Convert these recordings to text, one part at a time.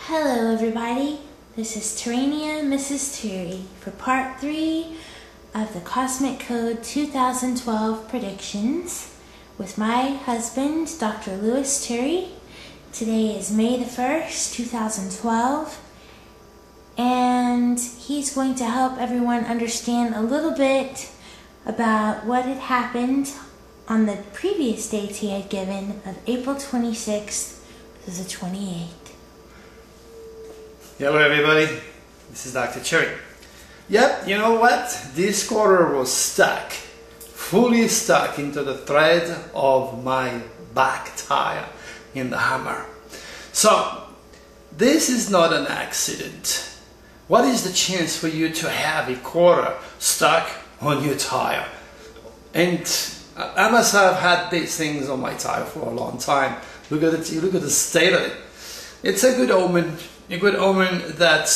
Hello everybody, this is Turania Mrs. Turi for part 3 of the Cosmic Code 2012 predictions with my husband, Dr. Louis Turi. Today is May the 1st, 2012, and he's going to help everyone understand a little bit about what had happened on the previous dates he had given of April 26th to the 28th. Hello everybody, this is Dr. Turi. Yep, you know what? This quarter was stuck, fully stuck into the thread of my back tire in the hammer. So, this is not an accident. What is the chance for you to have a quarter stuck on your tire? And I must have had these things on my tire for a long time. Look at it, look at the state of it. It's a good omen. A good omen that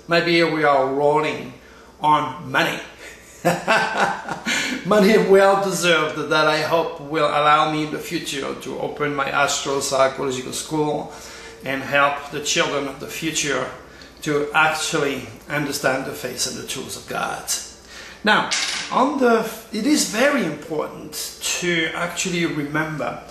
maybe we are rolling on money. Money well deserved that I hope will allow me in the future to open my astro-psychological school and help the children of the future to actually understand the face and the tools of God. Now, it is very important to actually remember,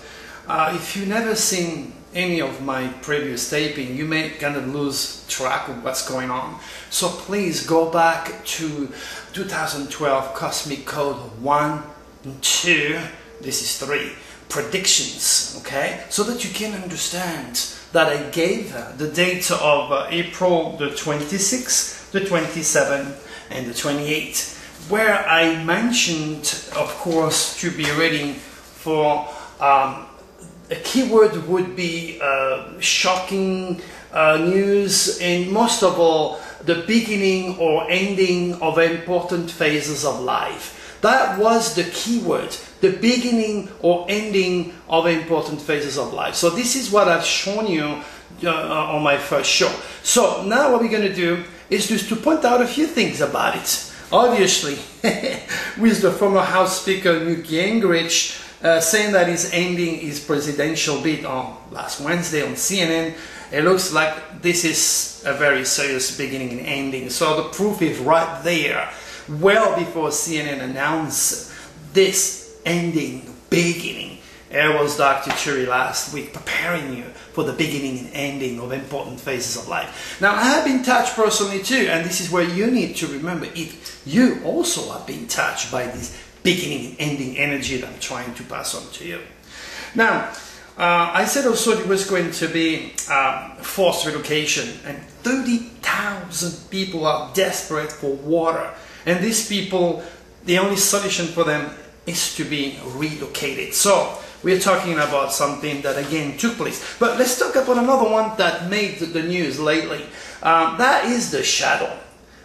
if you've never seen any of my previous taping, you may kind of lose track of what's going on. So please go back to 2012 Cosmic Code 1 and 2, this is 3, predictions, okay? So that you can understand that I gave the dates of April the 26th, the 27th and the 28th, where I mentioned, of course, to be ready for a keyword would be shocking news, and most of all, the beginning or ending of important phases of life. That was the keyword, the beginning or ending of important phases of life. So this is what I've shown you on my first show. So now what we're going to do is just to point out a few things about it. Obviously, with the former House Speaker Newt Gingrich saying that he's ending his presidential bid on last Wednesday on CNN, it looks like this is a very serious beginning and ending. So the proof is right there, well before CNN announced this ending, beginning. It was Dr. Turi last week preparing you for the beginning and ending of important phases of life. Now, I have been touched personally too, and this is where you need to remember if you also have been touched by this beginning and ending energy that I'm trying to pass on to you. Now, I said also there was going to be forced relocation, and 30,000 people are desperate for water, and these people, the only solution for them is to be relocated. So we're talking about something that again took place. But let's talk about another one that made the news lately. That is the shuttle.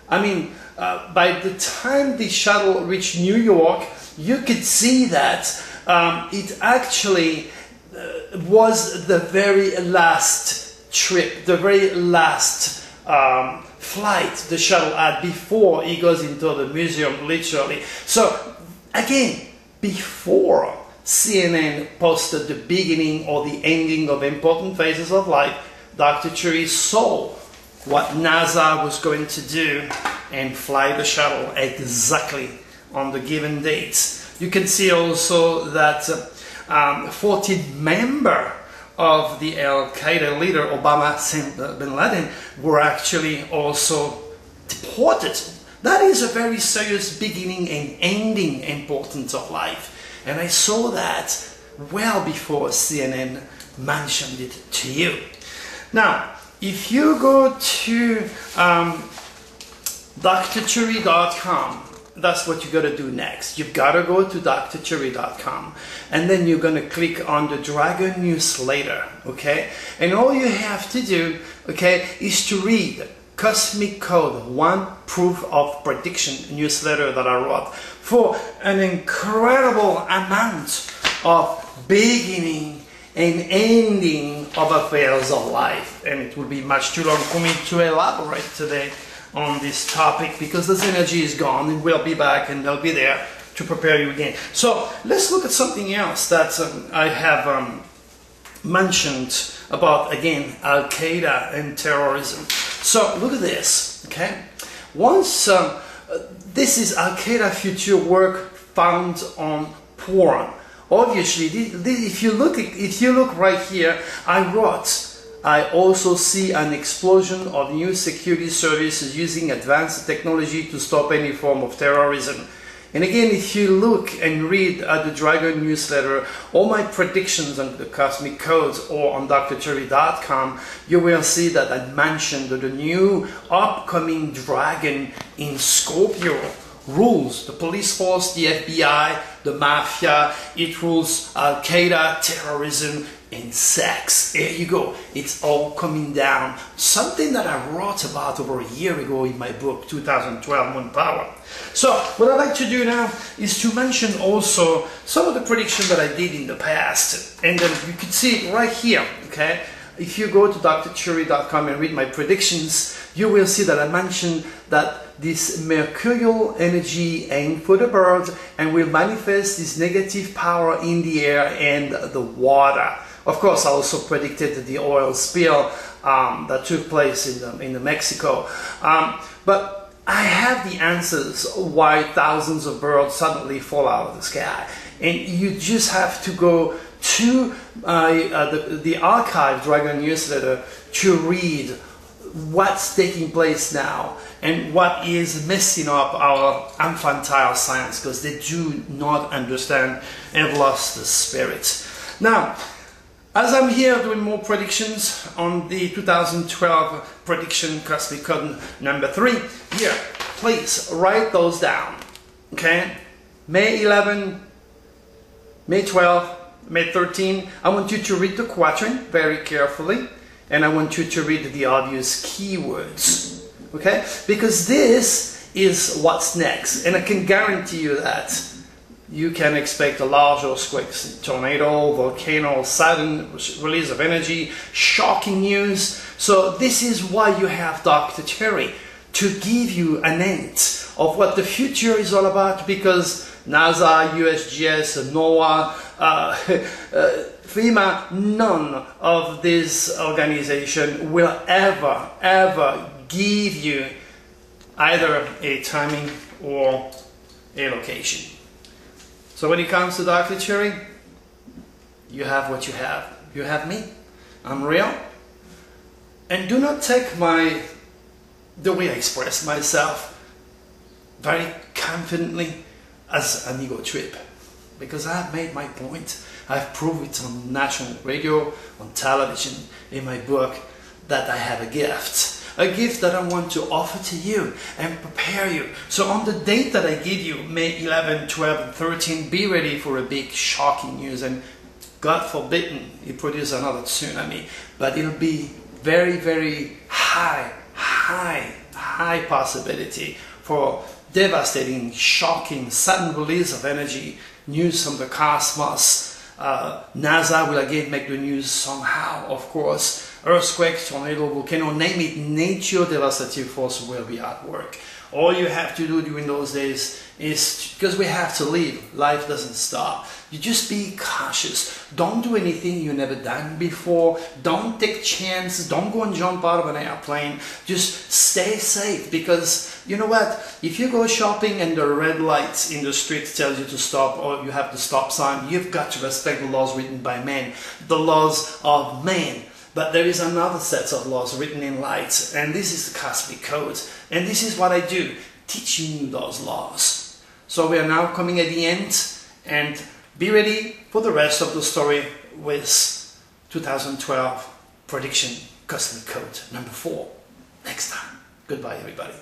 I mean, by the time the shuttle reached New York, you could see that it actually was the very last trip, the very last flight the shuttle had before it goes into the museum, literally. So again, before CNN posted the beginning or the ending of important phases of life, Dr. Turi saw what NASA was going to do and fly the shuttle exactly on the given dates. You can see also that 14 members of the Al-Qaeda leader, Obama bin Laden, were actually also deported. That is a very serious beginning and ending importance of life. And I saw that well before CNN mentioned it to you. Now, if you go to drturi.com, that's what you got to do next. You've got to go to drturi.com, and then you're going to click on the Dragon newsletter, okay? And all you have to do, okay, is to read Cosmic Code 1 Proof of Prediction newsletter that I wrote for an incredible amount of beginning and ending of affairs of life. And it will be much too long for me to elaborate today on this topic because this energy is gone, and we'll be back and they'll be there to prepare you again. So let's look at something else that I have mentioned about, again, Al-Qaeda and terrorism. So look at this, okay? Once, this is Al-Qaeda future work found on porn. Obviously, if you look right here, I also see an explosion of new security services using advanced technology to stop any form of terrorism. And again, if you look and read the Dragon newsletter, all my predictions on the Cosmic Codes or on drturi.com, you will see that I mentioned that the new upcoming dragon in Scorpio rules the police force, the FBI, the mafia. It rules Al-Qaeda, terrorism, and sex. There you go. It's all coming down. Something that I wrote about over a year ago in my book, 2012 Moon Power. So what I'd like to do now is to mention also some of the predictions that I did in the past. And then you can see it right here, okay? If you go to drturi.com and read my predictions, you will see that I mentioned that this mercurial energy aimed for the birds and will manifest this negative power in the air and the water. Of course, I also predicted the oil spill that took place in Mexico. But I have the answers why thousands of birds suddenly fall out of the sky. And you just have to go to the archive Dragon newsletter to read what's taking place now and what is messing up our infantile science, because they do not understand and have lost the spirit. Now, as I'm here doing more predictions on the 2012 prediction Cosmic Code number 3, here, please write those down, okay? May 11, May 12, May 13, I want you to read the quatrain very carefully, and I want you to read the obvious keywords, okay? Because this is what's next, and I can guarantee you that you can expect a large earthquake, tornado, volcano, sudden release of energy, shocking news. So this is why you have Dr. Turi, to give you an hint of what the future is all about, because NASA, USGS, NOAA, FEMA, none of this organization will ever give you either a timing or a location. So when it comes to Dr. Turi, you have what you have. You have me. I'm real. And do not take the way I express myself very confidently as an ego trip. Because I've made my point. I've proved it on national radio, on television, in my book, that I have a gift. A gift that I want to offer to you and prepare you. So on the date that I give you, May 11, 12, and 13, be ready for a big shocking news. And God forbid it produces another tsunami. But it'll be very, very high possibility for devastating, shocking, sudden release of energy, news from the cosmos. NASA will again make the news somehow, of course. Earthquake, tornado, volcano, name it, nature devastative force will be at work. All you have to do during those days is, because we have to live, life doesn't stop. You just be cautious. Don't do anything you've never done before. Don't take chances. Don't go and jump out of an airplane. Just stay safe, because you know what? If you go shopping and the red lights in the street tells you to stop, or you have the stop sign, you've got to respect the laws written by men, the laws of man. But there is another set of laws written in light, and this is the Cosmic Code. And this is what I do, teaching you those laws. So we are now coming at the end, and be ready for the rest of the story with 2012 prediction Cosmic Code number 4 next time. Goodbye, everybody.